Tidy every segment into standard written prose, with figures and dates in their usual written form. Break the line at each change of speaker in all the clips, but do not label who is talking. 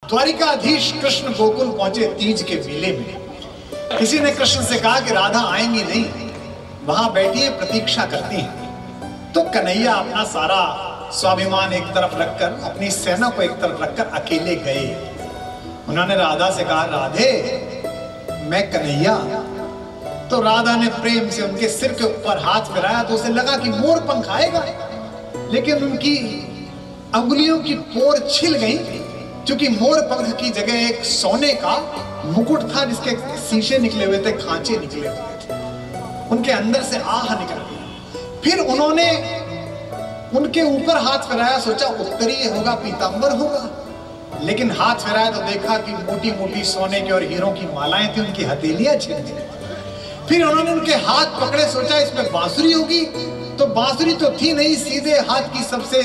द्वारिकाधीश कृष्ण गोकुल पहुंचे तीज के मेले में। किसी ने कृष्ण से कहा कि राधा आएंगी नहीं, वहां बैठी है, प्रतीक्षा करती हैं। तो कन्हैया अपना सारा स्वाभिमान एक तरफ रखकर, अपनी सेना को एक तरफ रखकर अकेले गए। उन्होंने राधा से कहा, राधे मैं कन्हैया। तो राधा ने प्रेम से उनके सिर के ऊपर हाथ फिराया तो उसे लगा कि मोर पंख आएगा, लेकिन उनकी अंगुलियों की पोर छिल गई, क्योंकि मोर पंख की जगह एक सोने का मुकुट था जिसके शीशे निकले हुए थे, खांचे निकले हुए थे। उनके अंदर से आह निकल गई। फिर उन्होंने उनके ऊपर हाथ फिराया, सोचा उत्तरीय होगा, पीतांबर होगा, लेकिन हाथ फिराया तो देखा कि मोटी मोटी सोने की और हीरों की मालाएं थी, उनकी हथेलियां छिल गई। फिर उन्होंने उनके हाथ पकड़े, सोचा इसमें बांसुरी होगी, तो बांसुरी तो थी नहीं, सीधे हाथ की सबसे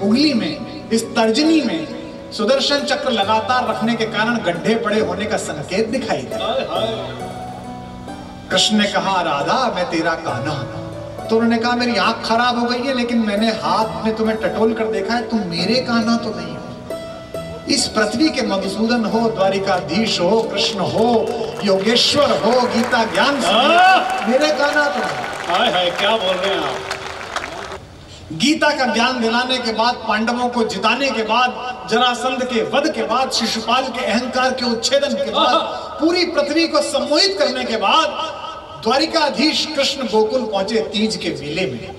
उंगली में, इस तर्जनी में सुदर्शन चक्र लगातार रखने के कारण गड्ढे पड़े होने का संकेत दिखाई दिया। कृष्ण ने कहा, राधा मैं तेरा कान्हा। तो उन्होंने कहा, मेरी आंख खराब हो गई है, लेकिन मैंने हाथ में तुम्हें टटोल कर देखा है, तुम मेरे कान्हा तो नहीं हो। इस पृथ्वी के मधुसूदन हो, द्वारिकाधीश हो, कृष्ण हो, योगेश्वर हो, गीता ज्ञान मेरे कान्हा तो नहीं।
हाय हाय, क्या बोल रहे हैं आप?
गीता का ज्ञान दिलाने के बाद, पांडवों को जिताने के बाद, जरासंध के वध के बाद, शिशुपाल के अहंकार के उच्छेदन के बाद, पूरी पृथ्वी को सम्मोहित करने के बाद द्वारिकाधीश कृष्ण गोकुल पहुंचे तीज के मेले में।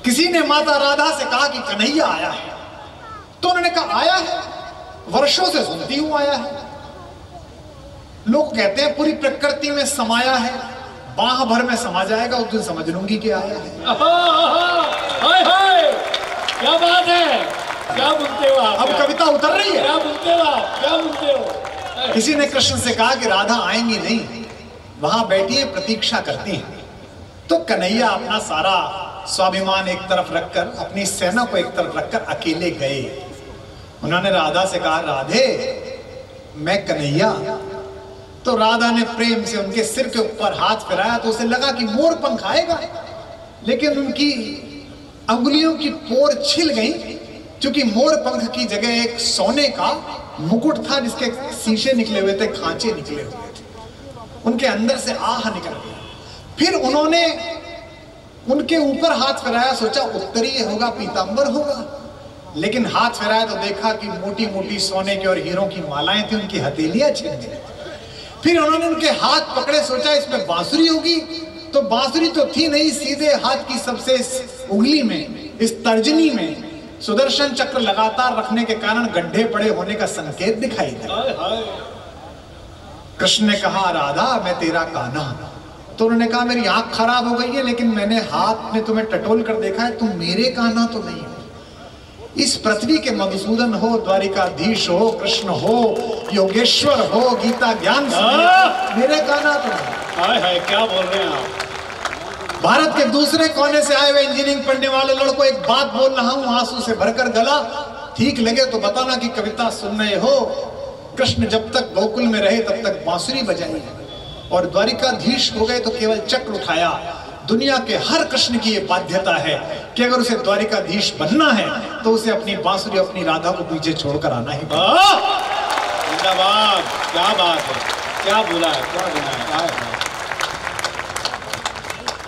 किसी ने माता राधा से कहा कि कन्हैया आया है। तो उन्होंने कहा, आया है? वर्षों से सुनती हूं आया है। लोग कहते हैं पूरी प्रकृति में समाया है, बाह भर में समा जाएगा, उस दिन समझ लूंगी कि आया है।
हाय हाय, क्या बात है, क्या बोलते हो आप?
अब कविता उतर रही है।
क्या बोलते हो आप? क्या बोलते हो?
किसी ने कृष्ण से कहा कि राधा आएंगी नहीं, वहां बैठी है, प्रतीक्षा करती हैं। तो कन्हैया अपना सारा स्वाभिमान एक तरफ रखकर, अपनी सेना को एक तरफ रखकर अकेले गए। उन्होंने राधा से कहा, राधे मैं कन्हैया। तो राधा ने प्रेम से उनके सिर के ऊपर हाथ फिराया तो उसे लगा कि मोर पंख आएगा, लेकिन उनकी अंगुलियों की पोर छिल गई, क्योंकि मोर पंख की जगह एक सोने का मुकुट था जिसके शीशे निकले हुए थे, खांचे निकले हुए थे। उनके अंदर से आह निकल गई। फिर उन्होंने उनके ऊपर हाथ फिराया, सोचा उत्तरीय होगा, पीतांबर होगा, लेकिन हाथ फिराया तो देखा कि मोटी मोटी सोने की और हीरों की मालाएं थी, उनकी हथेलियां छिल गई। फिर उन्होंने उनके हाथ पकड़े, सोचा इसमें बांसुरी होगी, तो बांसुरी तो थी नहीं, सीधे हाथ की सबसे उंगली में, इस तर्जनी में सुदर्शन चक्र लगातार रखने के कारण गड्ढे पड़े होने का संकेत दिखाई दिया। कृष्ण ने कहा, राधा मैं तेरा कान्हा। तो उन्होंने कहा, मेरी आंख खराब हो गई है, लेकिन मैंने हाथ में तुम्हें टटोल कर देखा है, तुम मेरे कान्हा तो नहीं हो। इस पृथ्वी के मधुसूदन हो, द्वारिकाधीश हो, कृष्ण हो, योगेश्वर हो, गीता ज्ञान मेरे कान्हा तो नहीं।
हाय हाय, क्या बोल रहे हैं आप?
भारत के दूसरे कोने से आए हुए इंजीनियरिंग पढ़ने वाले लड़कों, एक बात बोल रहा हूं आंसू से भरकर गला, ठीक लगे तो बताना कि कविता सुन रहे हो। कृष्ण जब तक गोकुल में रहे तब तक बांसुरी बजाई, और द्वारिकाधीश हो गए तो केवल चक्र उठाया। दुनिया के हर कृष्ण की यह बाध्यता है कि अगर उसे द्वारिकाधीश बनना है तो उसे अपनी बांसुरी, अपनी राधा को पीछे छोड़कर आना ही।
जिंदाबाद, क्या बात है, क्या बोला है, क्या बोला है?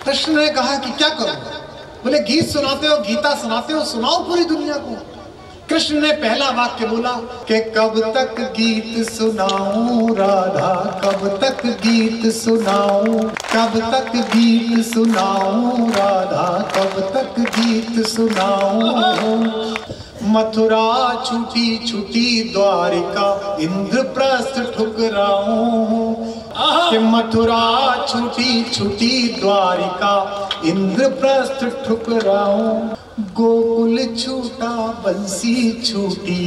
कृष्ण ने कहा कि क्या करूं? बोले गीत सुनाते हो, गीता सुनाते हो, सुनाओ पूरी दुनिया को। कृष्ण ने पहला वाक्य बोला कि कब तक गीत सुनाऊं राधा, कब तक गीत सुनाऊं, कब तक गीत सुनाऊं राधा, कब तक गीत सुनाऊं। मथुरा छूटी छूटी द्वारिका, इंद्रप्रस्थ ठुकराऊं। कि मथुरा छूटी छूटी द्वारिका, इंद्रप्रस्थ ठुकराऊं। गोकुल छूटा बंसी छूटी,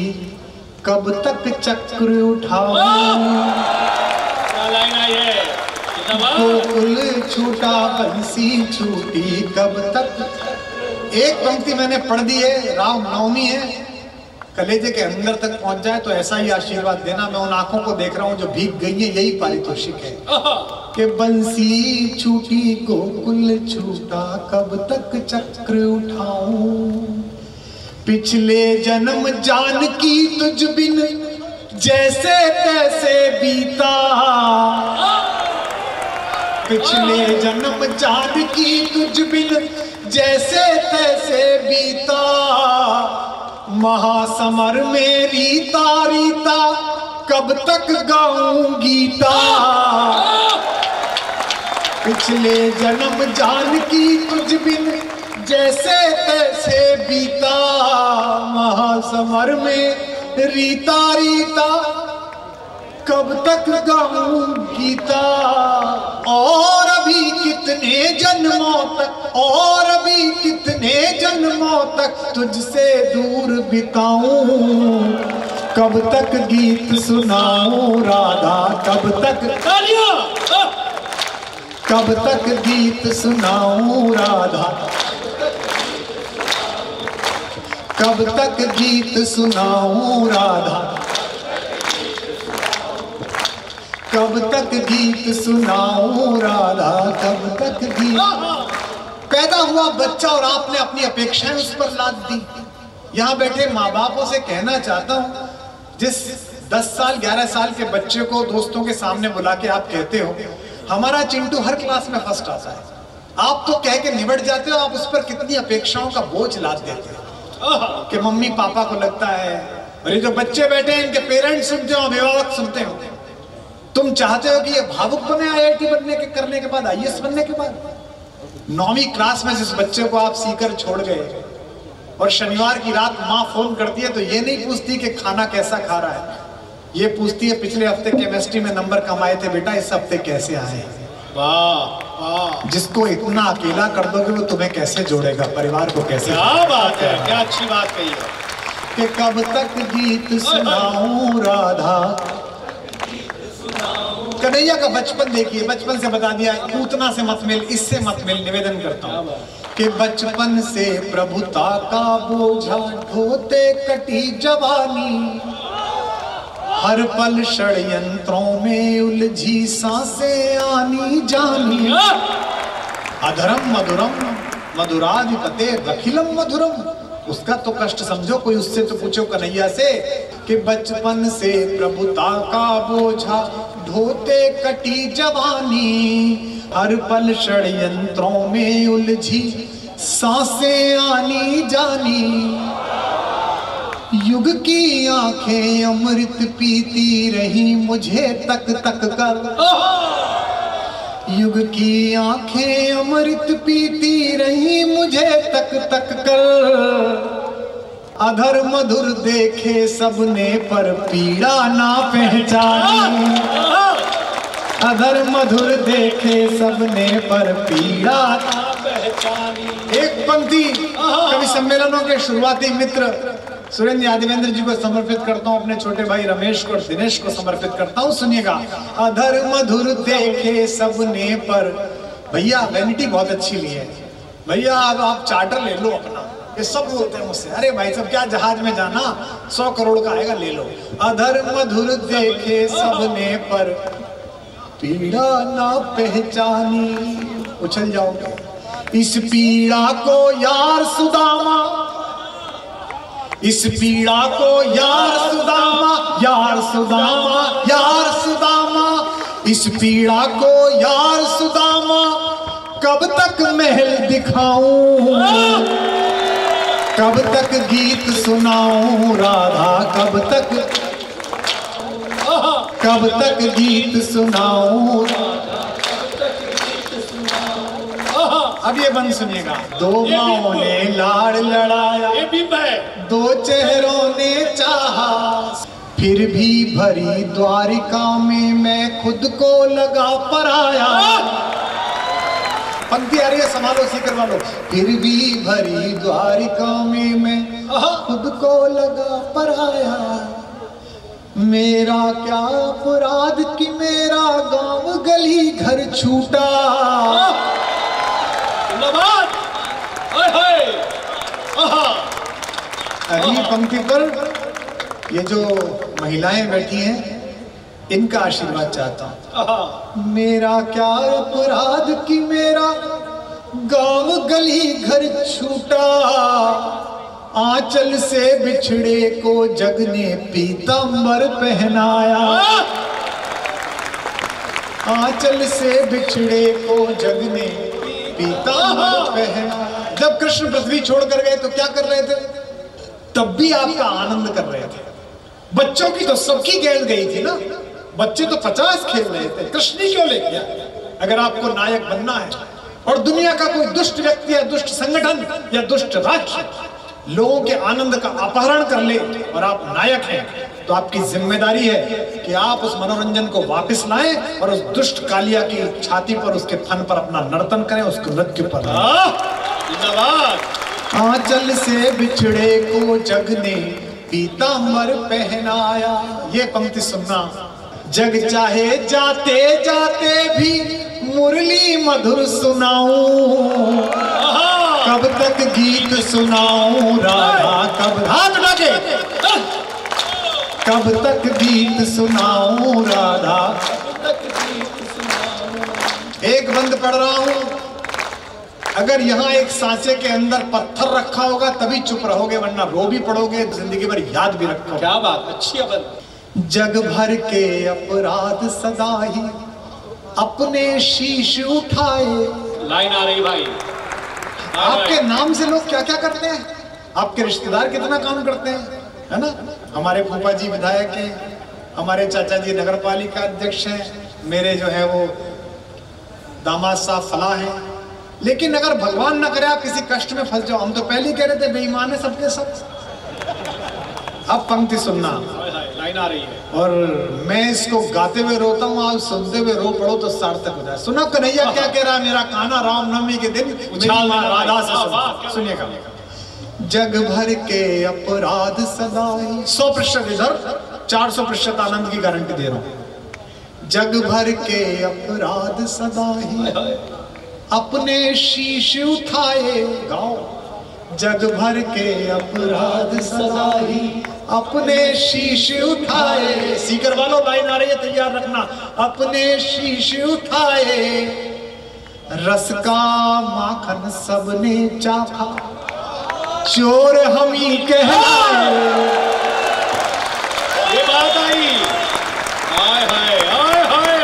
कब तक चक्र उठाऊं। गोकुल छूटा बंसी छूटी, कब तक। एक पंक्ति मैंने पढ़ दी है, राम नवमी है, कलेजे के अंदर तक पहुंच जाए तो ऐसा ही आशीर्वाद देना। मैं उन आंखों को देख रहा हूं जो भीग गई है, यही पारितोषिक है कि बंसी छूटी गोकुल छूटा, कब तक चक्र उठाऊं। पिछले जन्म जानकी तुझ बिन जैसे तैसे बीता, पिछले जन्म जानकी तुझ बिन जैसे तैसे बीता, महासमर में रीता रीता कब तक गाऊं गीता। पिछले जन्म जानकी तुझ बिन जैसे तैसे बीता, महासमर में रीता रीता कब तक गाऊं गीता। और अभी कितने जन्मों तक, और अभी कितने जन्मों तक तुझसे दूर बिताऊं, कब तक गीत सुनाऊं राधा, कब तक कब तक गीत सुनाऊं राधा, कब तक गीत सुनाऊं राधा, कब तक गीत सुनाऊं राधा, कब तक गीत। पैदा हुआ बच्चा और आपने अपनी अपेक्षाएं उस पर लाद दी। यहां बैठे माँ बापों से कहना चाहता हूं, जिस 10 साल 11 साल के बच्चे को दोस्तों के सामने बुला के आप कहते हो हमारा चिंटू हर क्लास में फर्स्ट आता है, आप तो कह के निबट जाते हो, आप उस पर कितनी अपेक्षाओं का बोझ लाद देते हो कि मम्मी पापा को लगता है। और ये जो बच्चे बैठे हैं इनके पेरेंट्स सुनते हो, अभिभावक सुनते हो, तुम चाहते हो कि ये भावुक बने IIT बनने के करने के बाद, IAS बनने के बाद। 9वीं क्लास में जिस बच्चे को आप सीकर छोड़ गए और शनिवार की रात माँ फोन करती है तो ये नहीं पूछती कि खाना कैसा खा रहा है, ये पूछती है पिछले हफ्ते केमिस्ट्री में नंबर कम आए थे बेटा, इस हफ्ते कैसे आए। वाह वाह, जिसको इतना अकेला कर दोगे वो तुम्हें कैसे जोड़ेगा, परिवार को कैसे।
क्या बात है, क्या अच्छी बात कही है
कि कब तक गीत सुनाऊं राधा। कन्हैया का बचपन देखिए, बचपन से बता दिया, पूतना से मत मिल, इससे मत मिल, निवेदन करता हूं कि बचपन से प्रभुता का बोझा ढोते कटी जवानी, हर पल षड्यंत्रों में उलझी सांसें आनी जानी, अधरम मधुरम मधुराधिपते रखिलम मधुरम। उसका तो कष्ट समझो, कोई उससे तो पूछो कन्हैया से कि बचपन से प्रभुता का बोझा ढोते कटी जवानी, हर पल षड्यंत्रों में उलझी सांसें आनी जानी। युग की आंखें अमृत पीती रही मुझे तक तक कर, युग की आंखें अमृत पीती रही मुझे तक तक कर। अधर मधुर देखे सबने पर पीड़ा ना पहचानी, अधर मधुर देखे सबने पर पीड़ा ना पहचानी। एक पंक्ति कवि सम्मेलनों के शुरुआती मित्र सुरेंद्र यादवेंद्र जी को समर्पित करता हूँ, अपने छोटे भाई रमेश को और दिनेश को समर्पित करता हूँ, सुनिएगा। अधर मधुर देखे सबने पर, भैया वैनिटी बहुत अच्छी ली है भैया, अब आप चार्टर ले लो अपना, ये सब बोलते हैं मुझसे, अरे भाई सब क्या जहाज में जाना, 100 करोड़ का आएगा ले लो। अधर मधुर देखे सबने पर पीड़ा ना पहचानी, उछल जाओगे। इस पीड़ा को यार सुदामा, इस पीड़ा को यार सुदामा, यार सुदामा, यार सुदामा, इस पीड़ा को यार सुदामा कब तक महल दिखाऊं, कब तक गीत सुनाऊं राधा, कब तक गीत सुनाऊं। अब ये बंद सुनिएगा। दो माओं ने लाड़ लड़ाया, दो चेहरों ने चाहा, फिर भी भरी द्वारिका में मैं खुद को लगा पराया। पंक्ति आ रही है, संभालो सीकर वालों। फिर भी भरी द्वारिका में मैं खुद को लगा पराया, मेरा क्या अपराध कि मेरा गांव गली घर छूटा। अगली पंक्ति पर ये जो महिलाएं बैठी हैं इनका आशीर्वाद चाहता हूं। मेरा क्या अपराध कि मेरा गांव गली घर छूटा, आंचल से बिछड़े को जग ने पीतांबर पहनाया, आंचल से बिछड़े को जग ने पीतांबर पहनाया। जब कृष्ण पृथ्वी छोड़कर गए तो क्या कर रहे थे? तब भी आपका आनंद कर रहे थे। बच्चों की तो सबकी गेंद गई थी ना, बच्चे तो 50 खेल रहे थे, कृष्ण ही क्यों ले गया? अगर आपको नायक बनना है और दुनिया का कोई दुष्ट व्यक्ति या दुष्ट संगठन या दुष्ट राष्ट्र लोगों के आनंद का अपहरण कर ले और आप नायक हैं, तो आपकी जिम्मेदारी है कि आप उस मनोरंजन को वापस लाएं और उस दुष्ट कालिया की छाती पर, उसके फन पर अपना नर्तन करें, उसको नृत्य पर। आंचल से बिछड़े को जग ने पीतांबर पहनाया। ये पंक्ति सुनना। जग चाहे जाते जाते भी मुरली मधुर सुनाऊं, कब तक गीत सुनाऊं राधा, कब हाथ लगे, कब तक गीत सुनाऊं राधा। एक बंद पढ़ रहा हूं, अगर यहाँ एक सांचे के अंदर पत्थर रखा होगा तभी चुप रहोगे, वरना रो भी पड़ोगे, जिंदगी भर याद भी रखोगे।
क्या बात, अच्छी बंद।
जग भर के अपराध सदा ही अपने शीश उठाए।
लाइन आ रही भाई।
आपके नाम से लोग क्या क्या करते हैं, आपके रिश्तेदार कितना काम करते हैं, है ना? हमारे फूफा जी विधायक हैं, हमारे चाचा जी नगर पालिका अध्यक्ष हैं, मेरे जो है वो दामाद साहब फला हैं। लेकिन अगर भगवान न करे आप किसी कष्ट में फंस जाओ, हम तो पहले ही कह रहे थे बेईमान है सबके सब। अब पंक्ति सुनना,
लाइन आ रही है।
और मैं इसको गाते हुए रोता हूँ, आप सुनते हुए रो पड़ो तो सार्थक हो जाए। सुनो कन्हैया क्या कह रहा है, मेरा कान्हा रामनवमी के दिन राधा से सुनिएगा। जग भर के अपराध सदा ही, 100% इधर, 400% आनंद की गारंटी दे रहा हूं। जग भर के अपराध सदा ही अपने शीश उठाए, गाओ। जग भर के अपराध सदा ही अपने शीश उठाए। सीकर वालों लाइन आ रही है, तैयार रखना। अपने शीश उठाए, रस का माखन सबने चाखा, चोर हम ही कहलाए।
ये बात आई। हाय हाय हाय हाय,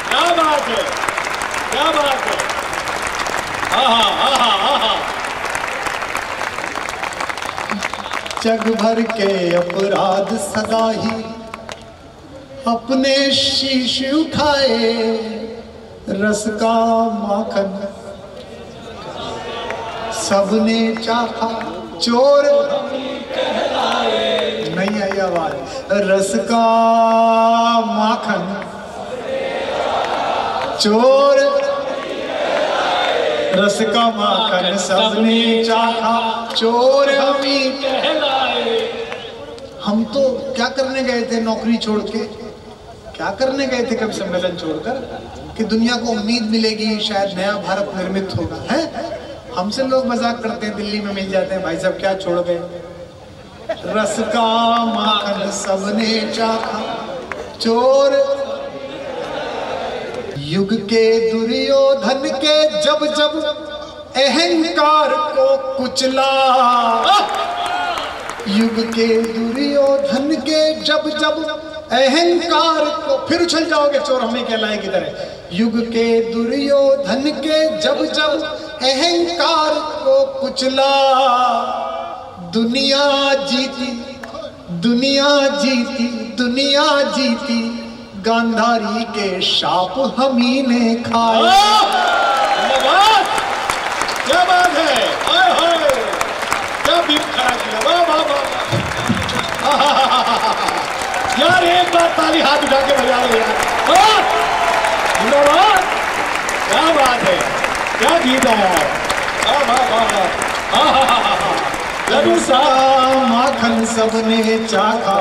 क्या बात है, क्या बात है।
जग भर के अपराध सदा ही अपने शीश उठाए, रस का माखन सबने चाखा, चोर नहीं आई आवाज। रस का माखन चोर, रस का माखन सबने चाखा, चोर हम ही कहलाए। हम तो क्या करने गए थे नौकरी छोड़ के, क्या करने गए थे कभी सम्मेलन छोड़कर, कि दुनिया को उम्मीद मिलेगी शायद नया भारत निर्मित होगा, है? हमसे लोग मजाक करते हैं, दिल्ली में मिल जाते हैं, भाई साहब क्या छोड़ गए? रस का माखन सबने चाखा, चोर। युग के दुर्योधन के जब जब अहंकार को कुचला, युग के दुर्योधन के जब जब अहंकार को, फिर उछल जाओगे चोर हमें कहलाए की तरह। युग के दुर्योधन के जब जब अहंकार को कुचला, दुनिया जीती, दुनिया जीती, दुनिया जीती, गांधारी के शाप हमी ने खाए।
क्या बात है, हाय हाय, क्या बीप खड़ा किया, वाह वाह वाह। यार एक बार ताली हाथ उठा के बजा लो यार, जिंदाबाद। क्या बात है, क्या गीत है,
माखन सबने चाखा,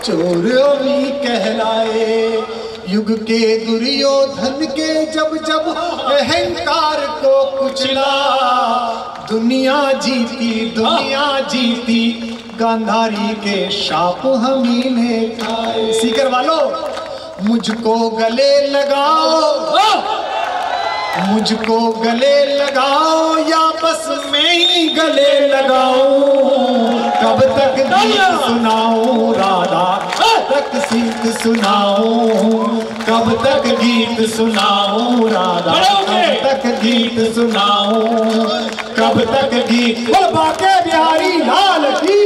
चोर अभी कहलाए। युग के दुर्योधन के जब जब अहंकार को कुचला, दुनिया जीती, दुनिया जीती, गांधारी के शाप हमी ने खाए। सीकर वालों मुझको गले लगाओ, मुझको गले लगाओ या बस मैं ही गले लगाऊं, कब तक गीत सुनाऊं राधा, तक सीत सुनाऊं, कब तक गीत सुनाऊं राधा, कब तक गीत सुनाऊं, कब तक गीत। बाके बिहारी लाल की